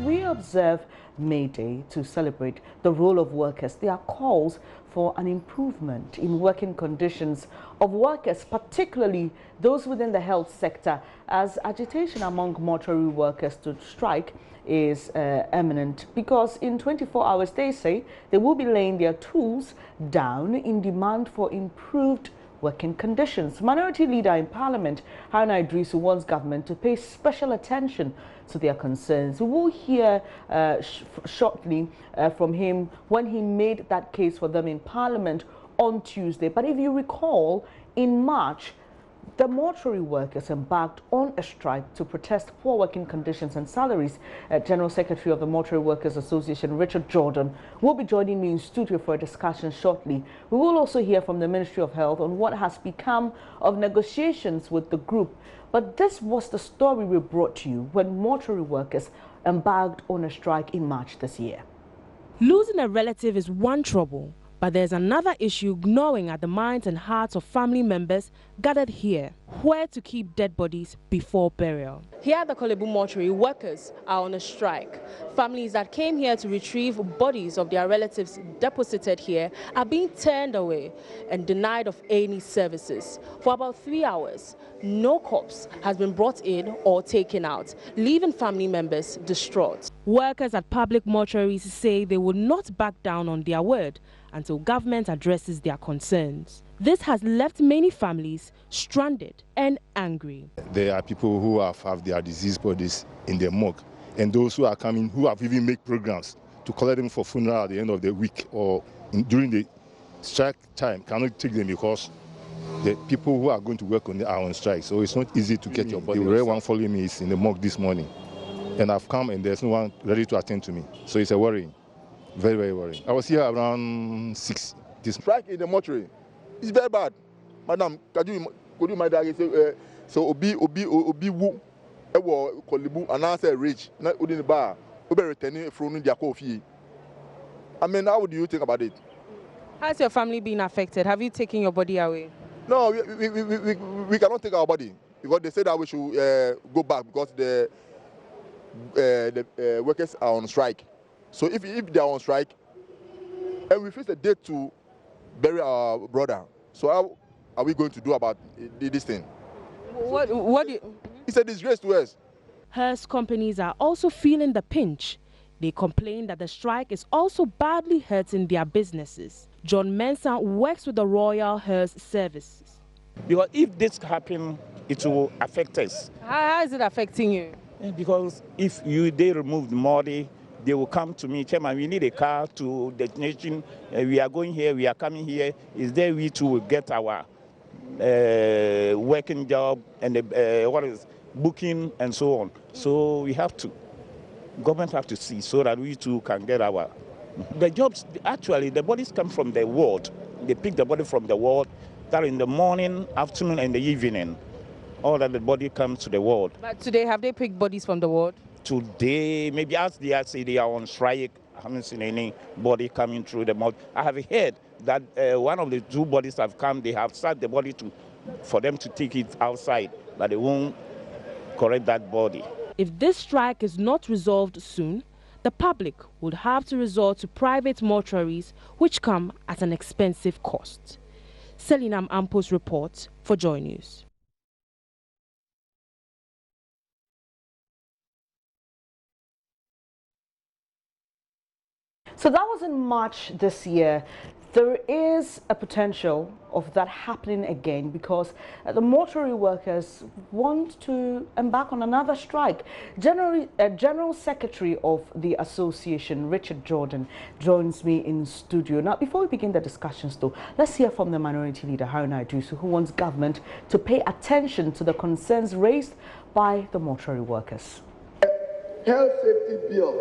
we observe May Day to celebrate the role of workers, there are calls for an improvement in working conditions of workers, particularly those within the health sector, as agitation among mortuary workers to strike is imminent, because in 24 hours, they say, they will be laying their tools down in demand for improved working conditions. Minority Leader in Parliament, Haruna Idrisu, wants government to pay special attention to their concerns. We will hear shortly from him when he made that case for them in Parliament on Tuesday. But if you recall, in March, the mortuary workers embarked on a strike to protest poor working conditions and salaries. General Secretary of the Mortuary Workers Association, Richard Jordan, will be joining me in studio for a discussion shortly. We will also hear from the Ministry of Health on what has become of negotiations with the group. But this was the story we brought to you when mortuary workers embarked on a strike in March this year. Losing a relative is one trouble, but there's another issue gnawing at the minds and hearts of family members gathered here, where to keep dead bodies before burial. Here at the Kolebu Mortuary, workers are on a strike. Families that came here to retrieve bodies of their relatives deposited here are being turned away and denied of any services. For about 3 hours, no corpse has been brought in or taken out, leaving family members distraught. Workers at public mortuaries say they will not back down on their word until government addresses their concerns. This has left many families stranded and angry. There are people who have their deceased bodies in their morgue, and those who are coming who have even made programs to collect them for funeral at the end of the week or during the strike time cannot take them because the people who are going to work on it are on strike. So it's not easy to get your body. The rare one following me is in the morgue this morning, and I've come and there's no one ready to attend to me. So it's a worrying. Very, very worrying. I was here around 6. This strike in the mortuary is very bad. Madam, could you mind that? So obi wu ewo Kolebu and answer rich na udin bar ube returning from their coffee. I mean, how do you think about it? How's your family being affected? Have you taken your body away? No, we cannot take our body because they said that we should go back because the workers are on strike. So if they are on strike, and we fix a date to bury our brother, so how are we going to do about this thing? It's a disgrace to us. Hearse companies are also feeling the pinch. They complain that the strike is also badly hurting their businesses. John Mensah works with the Royal Hearse Services. Because if this happens, it will affect us. How is it affecting you? Because if they remove the money, they will come to me, Chairman, we need a car to destination. We are going here, we are coming here. Is there we too will get our working job and booking and so on. So we have to, government have to see so that we too can get the jobs. Actually, the bodies come from the ward. They pick the body from the ward. That in the morning, afternoon, and the evening. All that the body comes to the ward. But today, have they picked bodies from the ward? Today, maybe as they say they are on strike, I haven't seen any body coming through the mouth. I have heard that one of the 2 bodies have come, they have sat the body for them to take it outside, but they won't correct that body. If this strike is not resolved soon, the public would have to resort to private mortuaries, which come at an expensive cost. Selinam Ampos reports for JoyNews. So that was in March this year. There is a potential of that happening again because the mortuary workers want to embark on another strike. General Secretary of the Association, Richard Jordan, joins me in studio. Now, before we begin the discussions, though, let's hear from the Minority Leader, Haruna Idrisu, who wants government to pay attention to the concerns raised by the mortuary workers. Health safety bill,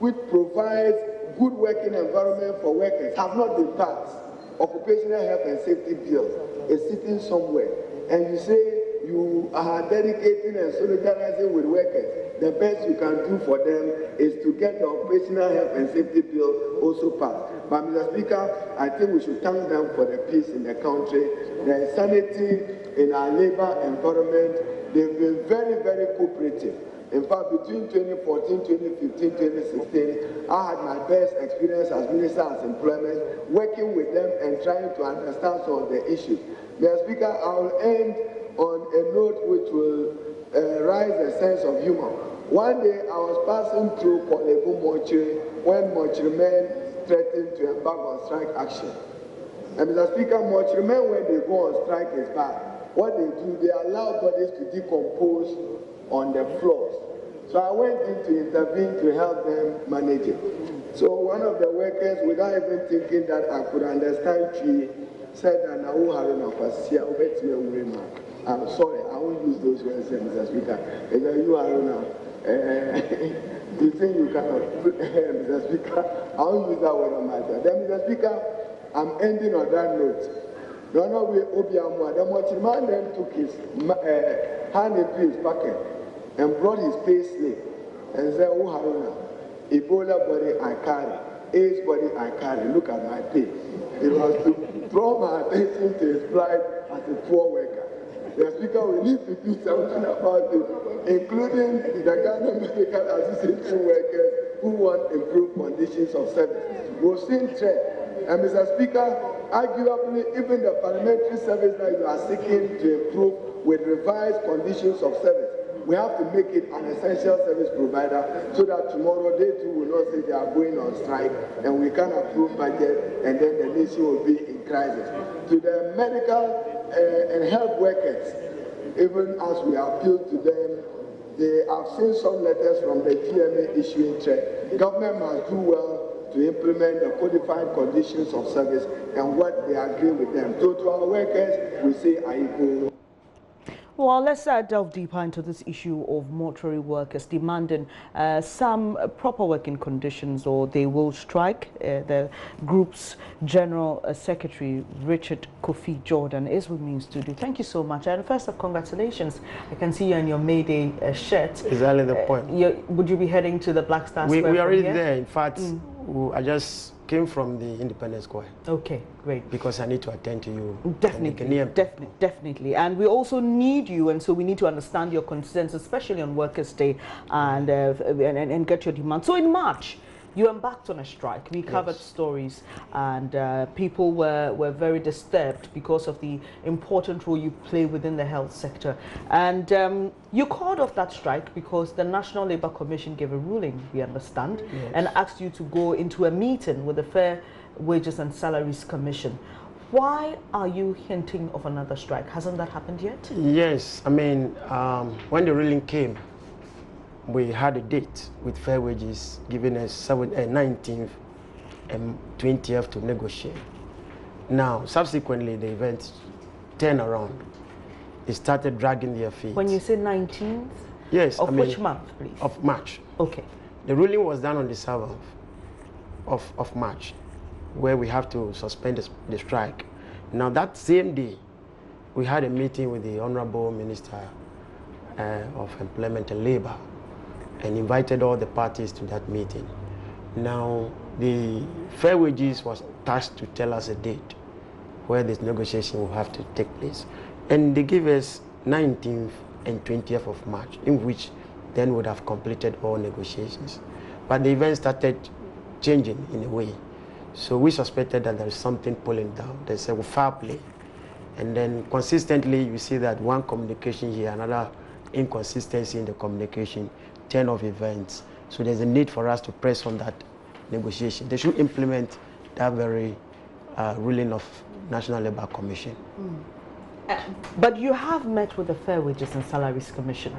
which provides good working environment for workers, have not been passed. Occupational health and safety bill is sitting somewhere, and you say you are dedicating and solidarizing with workers. The best you can do for them is to get the occupational health and safety bill also passed. But Mr. Speaker, I think we should thank them for the peace in the country, the sanity in our labor environment. They've been very, very cooperative. In fact, between 2014, 2015, 2016, I had my best experience as Minister of Employment, working with them and trying to understand some of the issues. Mr. Speaker, I will end on a note which will raise a sense of humor. One day, I was passing through Kolebu Mortuary when mortuary men threatened to embark on strike action. And Mr. Speaker, mortuary men, when they go on strike, is bad. What they do, they allow bodies to decompose on the floors. So I went in to intervene to help them manage it. So one of the workers, without even thinking that I could understand Tree, said that I'm sorry, I won't use those words, Mr. Speaker. You are now. You think you cannot, Mr. Speaker? I won't use that word on myself. Then, Mr. Speaker, I'm ending on that note. The man then took his hand into his pocket and brought his pay slip and said, "Oh, Haruna, Ebola body I carry, AIDS body I carry. Look at my pay." It was to draw my attention to his plight as a poor worker. The Speaker, we need to do something about it, including the Ghana Medical Association workers who want improved conditions of service. We've seen trend. And Mr. Speaker, arguably, even the parliamentary service that you are seeking to improve with revised conditions of service, we have to make it an essential service provider so that tomorrow they too will not say they are going on strike and we can approve budget and then the nation will be in crisis. To the medical and health workers, even as we appeal to them, they have seen some letters from the GMA issuing threat. Government must do well to implement the codified conditions of service and what they agree with them. So to our workers, we say, Aigo. Well, let's delve deeper into this issue of mortuary workers demanding some proper working conditions, or they will strike. The group's General Secretary, Richard Kofi Jordan, is with me in studio. Thank you so much. And first of congratulations. I can see you in your May Day shirt. Exactly the point. Would you be heading to the Black Star Square? We are already there. In fact, I just came from the Independence Square. Okay, great. Because I need to attend to you. Definitely. And we also need you, and so we need to understand your concerns, especially on Workers' Day, and get your demands. So in March, you embarked on a strike. We covered stories, and people were very disturbed because of the important role you play within the health sector. And you called off that strike because the National Labour Commission gave a ruling, we understand, and asked you to go into a meeting with the Fair Wages and Salaries Commission. Why are you hinting of another strike? Hasn't that happened yet? Yes, I mean, when the ruling came, we had a date with Fair Wages giving us 19th and 20th to negotiate. Now, subsequently, the event turned around. They started dragging their feet. When you say 19th? Yes. Of which month, please? Of March. Okay. The ruling was done on the 7th of March, where we have to suspend the strike. Now, that same day, we had a meeting with the Honorable Minister of Employment and Labor, and invited all the parties to that meeting. Now, the Fair Wages was tasked to tell us a date where this negotiation will have to take place. And they gave us 19th and 20th of March, in which then would have completed all negotiations. But the event started changing in a way. So we suspected that there is something pulling down. There's a foul play. And then consistently, you see that one communication here, another inconsistency in the communication, 10 of events. So there's a need for us to press on that negotiation. They should implement that very ruling of National Labour Commission. But you have met with the Fair Wages and Salaries Commission.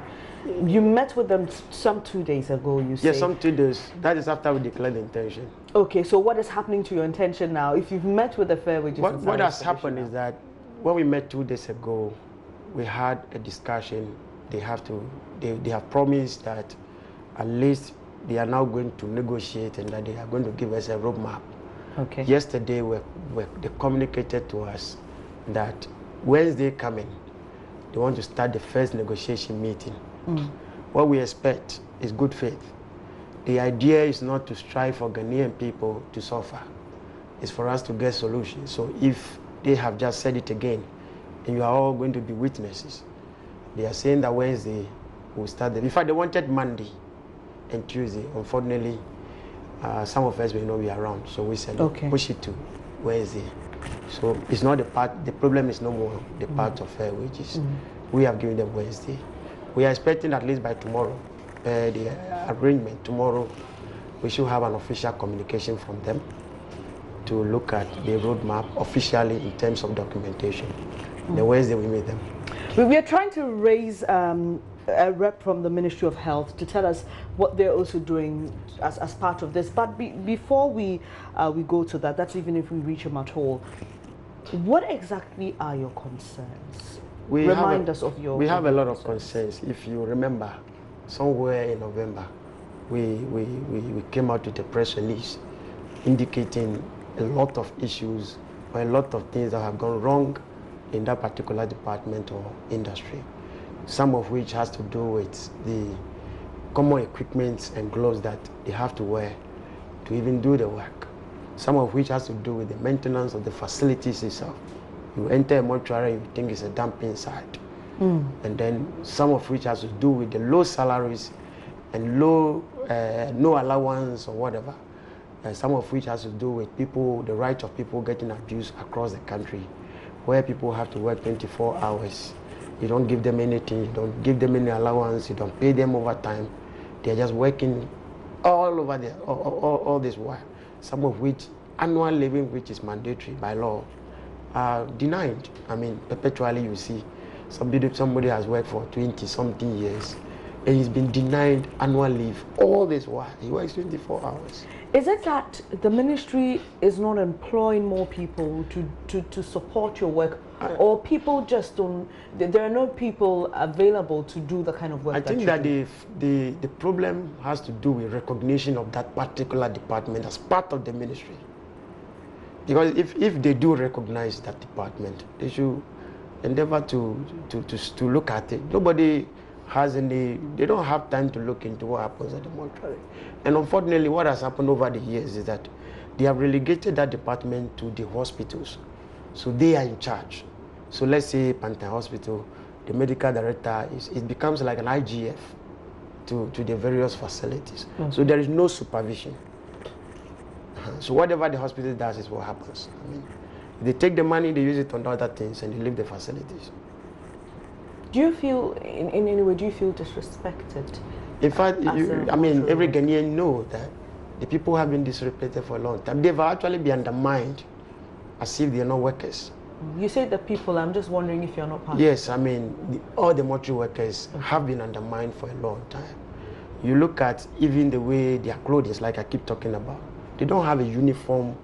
You met with them some 2 days ago, you say? Yes, some 2 days. That is after we declared the intention. Okay, so what is happening to your intention now? If you've met with the Fair Wages and Salaries Commission? What has happened is that when we met 2 days ago, we had a discussion. They have promised that at least they are now going to negotiate and that they are going to give us a roadmap. Okay. Yesterday, they communicated to us that Wednesday coming, they want to start the first negotiation meeting. What we expect is good faith. The idea is not to strive for Ghanaian people to suffer. It's for us to get solutions. So if they have just said it again, and you are all going to be witnesses, they are saying that Wednesday we'll start them. In fact, they wanted Monday and Tuesday. Unfortunately, some of us may not be around, so we said push it to Wednesday. So it's not the part, the problem is no more the part of wages. We have given them Wednesday. We are expecting at least by tomorrow, the arrangement tomorrow, we should have an official communication from them to look at the roadmap officially in terms of documentation. The Wednesday we meet them. We are trying to raise a rep from the Ministry of Health to tell us what they're also doing as part of this. But before we go to that, that's even if we reach them at all, what exactly are your concerns? Remind us of your... We have a lot of concerns. If you remember, somewhere in November, we came out with a press release indicating a lot of issues or a lot of things that have gone wrong in that particular department or industry. Some of which has to do with the common equipment and gloves that they have to wear to even do the work. Some of which has to do with the maintenance of the facilities itself. You enter a mortuary, you think it's a dumping site. And then some of which has to do with the low salaries and low, no allowance or whatever. Some of which has to do with people, the right of people getting abused across the country, where people have to work 24 hours. You don't give them anything, you don't give them any allowance, you don't pay them overtime. They're just working all over there, all this while. Some of which annual leaving, which is mandatory by law, are denied. I mean, perpetually you see somebody has worked for 20-something years and he's been denied annual leave all this while. He works 24 hours. Is it that the ministry is not employing more people to support your work, or people just don't, there are no people available to do the kind of work I think that the problem has to do with recognition of that particular department as part of the ministry. Because if they do recognize that department, they should endeavor to look at it. Nobody has any, they don't have time to look into what happens at the mortuary. And unfortunately, what has happened over the years is that they have relegated that department to the hospitals. So they are in charge. So let's say Panther Hospital, the medical director, it becomes like an IGF to the various facilities. So there is no supervision. So whatever the hospital does is what happens. I mean, they take the money, they use it on other things, and they leave the facilities. Do you feel, in any way, do you feel disrespected? In fact, I mean, every Ghanaian knows that the people have been disrespected for a long time. They've actually been undermined as if they are not workers. You say the people, I'm just wondering if you're not part Yes, I mean, all the mortuary workers have been undermined for a long time. You look at even the way their clothing, like I keep talking about, they don't have a uniform,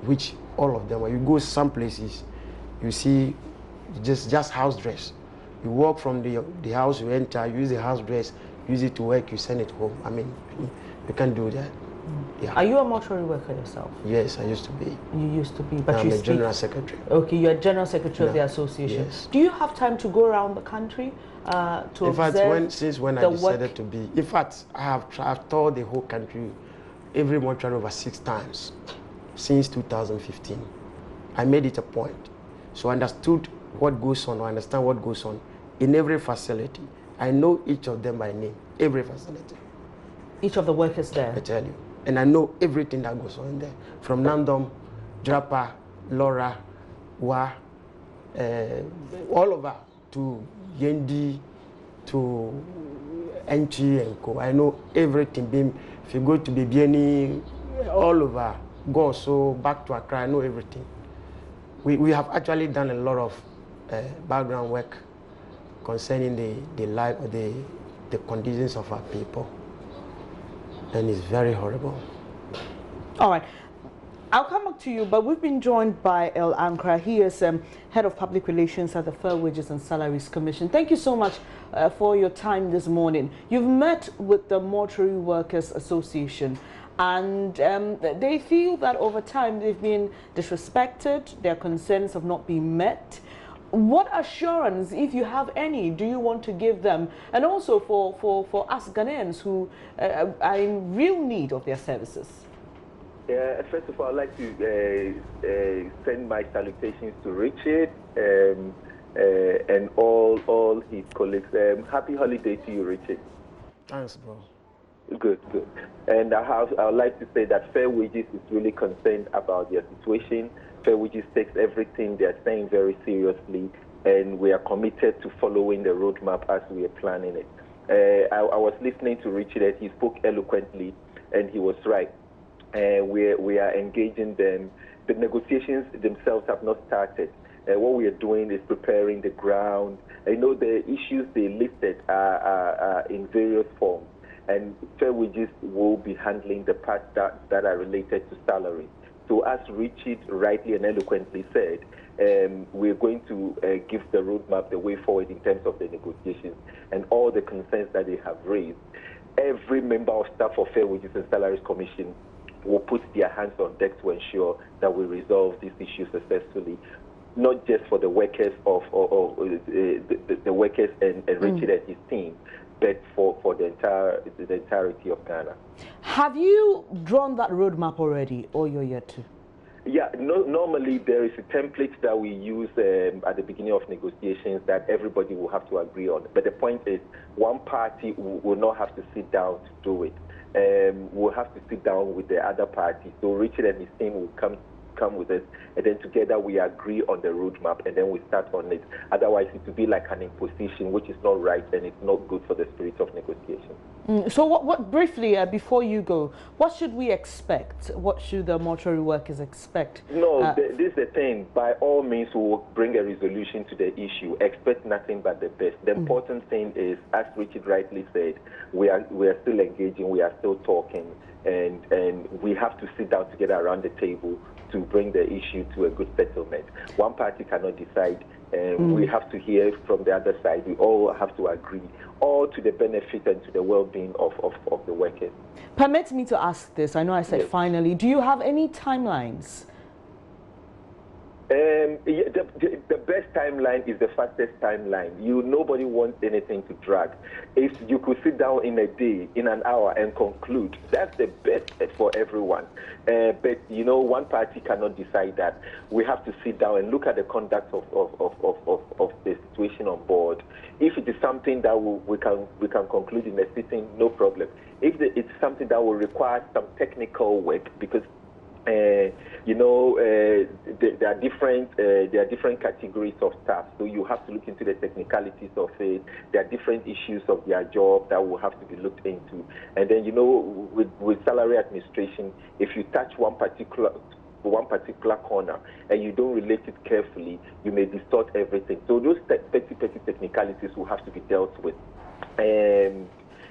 which all of them, when you go some places, you see just house dress. You walk from the house, you enter, you use the house dress, use it to work, you send it home. I mean, you can't do that. Yeah. Are you a mortuary worker yourself? Yes, I used to be. You used to be, but I'm a general secretary. Okay, you're a general secretary of the association. Yes. Do you have time to go around the country to in fact, observe since when I decided to be, in fact, I've toured the whole country, every mortuary over 6 times since 2015. I made it a point. So I understood what goes on, or understand what goes on in every facility. I know each of them by name, every facility. Each of the workers there? I tell you. And I know everything that goes on in there. From Nandom, Drapa, Laura, Wa, all over, to Yendi, to NT and Co. I know everything. If you go to Bibiani, all over, go so back to Accra, I know everything. We have actually done a lot of background work concerning the life, the conditions of our people. And it's very horrible. All right. I'll come back to you, but we've been joined by El Ankra. He is Head of Public Relations at the Fair Wages and Salaries Commission. Thank you so much for your time this morning. You've met with the Mortuary Workers Association, and they feel that over time they've been disrespected, their concerns have not been met. What assurance, if you have any, do you want to give them? And also for us Ghanaians who are in real need of their services? First of all, I'd like to send my salutations to Richard, and all his colleagues. Happy holiday to you, Richard. Thanks, bro. Good. And I would like to say that Fair Wages is really concerned about their situation. Fair Wages takes everything they're saying very seriously, and we are committed to following the roadmap as we are planning it. I was listening to Richard, and he spoke eloquently, and he was right. We are engaging them. The negotiations themselves have not started. What we are doing is preparing the ground. I know the issues they listed are in various forms, and Fair Wages will be handling the parts that are related to salaries. So as Richard rightly and eloquently said, we're going to give the roadmap, the way forward in terms of the negotiations and all the concerns that they have raised. Every member of staff of Fair Wages and Salaries Commission will put their hands on deck to ensure that we resolve these issues successfully, not just for the workers the workers and Richard and his team, but for the entirety of Ghana. Have you drawn that roadmap already, or you're yet to? Yeah, normally there is a template that we use at the beginning of negotiations that everybody will have to agree on. But the point is, one party will not have to sit down to do it. We'll have to sit down with the other party. So Richard and his team will come with us, and then together we agree on the roadmap, and then we start on it. Otherwise, it will be like an imposition, which is not right, and it's not good for the spirit of negotiation. So what briefly, before you go, what should we expect? What should the mortuary workers expect? No, this is the thing. By all means, we will bring a resolution to the issue. Expect nothing but the best. The important thing is, as Richard rightly said, we are still engaging, we are still talking, and we have to sit down together around the table to bring the issue to a good settlement. One party cannot decide, and we have to hear from the other side. We all have to agree, all to the benefit and to the well-being of the workers. Permit me to ask this. I know I said yes. Finally. Do you have any timelines? The best timeline is the fastest timeline. Nobody wants anything to drag. If you could sit down in a day, in an hour, and conclude, that's the best for everyone. But one party cannot decide that. We have to sit down and look at the conduct of the situation on board. If it is something that we can conclude in a sitting, no problem. If it's something that will require some technical work, because there are different categories of staff, so you have to look into the technicalities of it. There are different issues of their job that will have to be looked into. And then with salary administration, if you touch one particular corner and you don't relate it carefully, you may distort everything. So those petty technicalities will have to be dealt with.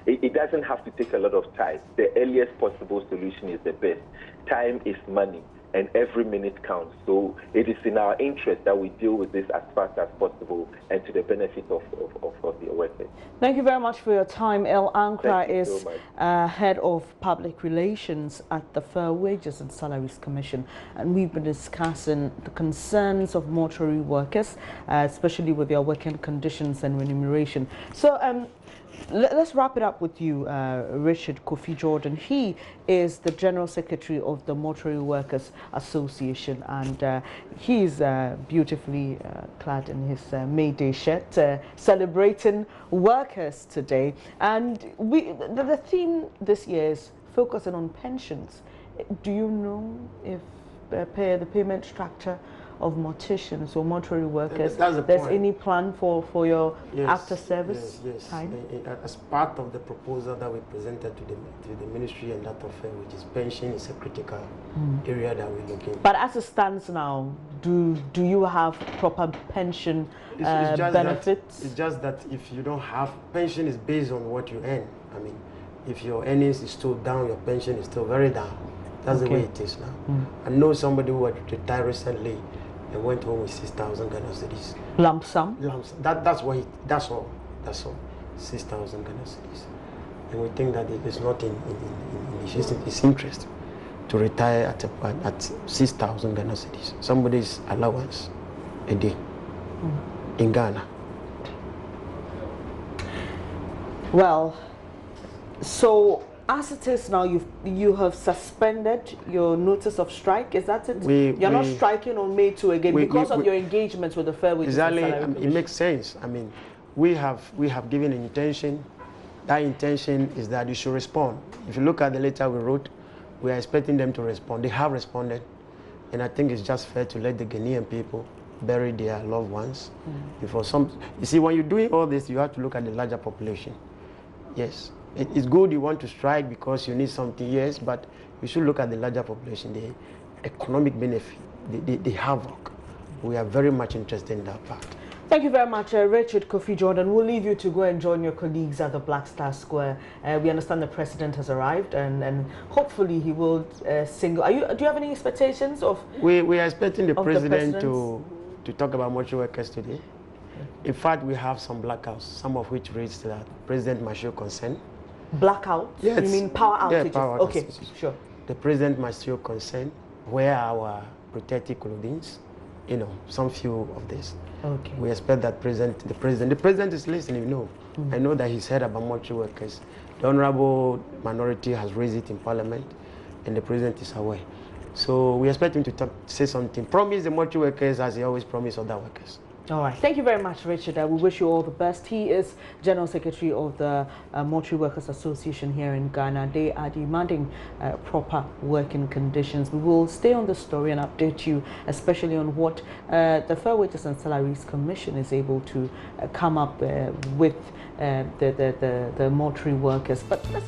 It doesn't have to take a lot of time. The earliest possible solution is the best. Time is money, and every minute counts. So it is in our interest that we deal with this as fast as possible and to the benefit of the workers. Thank you very much for your time. El Ankra is so much. Head of Public Relations at the Fair Wages and Salaries Commission, and we've been discussing the concerns of mortuary workers, especially with their working conditions and remuneration. So let's wrap it up with you, Richard Kofi Jordan. He is the General Secretary of the Mortuary Workers Association, and he's beautifully clad in his May Day shirt, celebrating workers today. And the theme this year is focusing on pensions. Do you know if the payment structure of morticians or mortuary workers, there's any plan for your after service time? As part of the proposal that we presented to the ministry and that of which is pension, is a critical area that we're looking at. But as it stands now, do you have proper pension benefits? It's just that if you don't have pension, is based on what you earn. I mean, if your earnings is still down, your pension is still very down. That's the way it is now. I know somebody who had retired recently and went home with 6,000 Ghana cedis. Lump sum? Lump sum. That's all. 6,000 Ghana cedis. And we think that it is not in his interest to retire at 6,000 Ghana cedis. Somebody's allowance a day in Ghana. Well, so as it is now, you have suspended your notice of strike. Is that it? You're not striking on May 2 again because of your engagements with the Fair Wages and Salary Commission. It makes sense. I mean, we have given an intention. That intention is that you should respond. If you look at the letter we wrote, we are expecting them to respond. They have responded, and I think it's just fair to let the Ghanaian people bury their loved ones before some. You see, when you're doing all this, you have to look at the larger population. Yes, it's good you want to strike because you need something, yes, but you should look at the larger population, the economic benefit, the havoc. We are very much interested in that part. Thank you very much, Richard Kofi Jordan. We'll leave you to go and join your colleagues at the Black Star Square. We understand the president has arrived, and hopefully he will single. Do you have any expectations of? We are expecting the president to talk about mortuary workers today. In fact, we have some blackouts, some of which reached that president must show consent. Blackout? Yes. You mean power outages? Yeah, power okay, outages. Sure. The president must show consent. Wear our protective clothing. You know, some few of this. Okay. We expect that the president is listening. You know, I know that he's heard about mortuary workers. The honorable minority has raised it in parliament, and the president is aware. So we expect him to say something. Promise the mortuary workers as he always promised other workers. All right. Thank you very much, Richard. We wish you all the best. He is General Secretary of the Mortuary Workers Association here in Ghana. They are demanding proper working conditions. We will stay on the story and update you, especially on what the Fair Wages and Salaries Commission is able to come up with the mortuary workers. But let's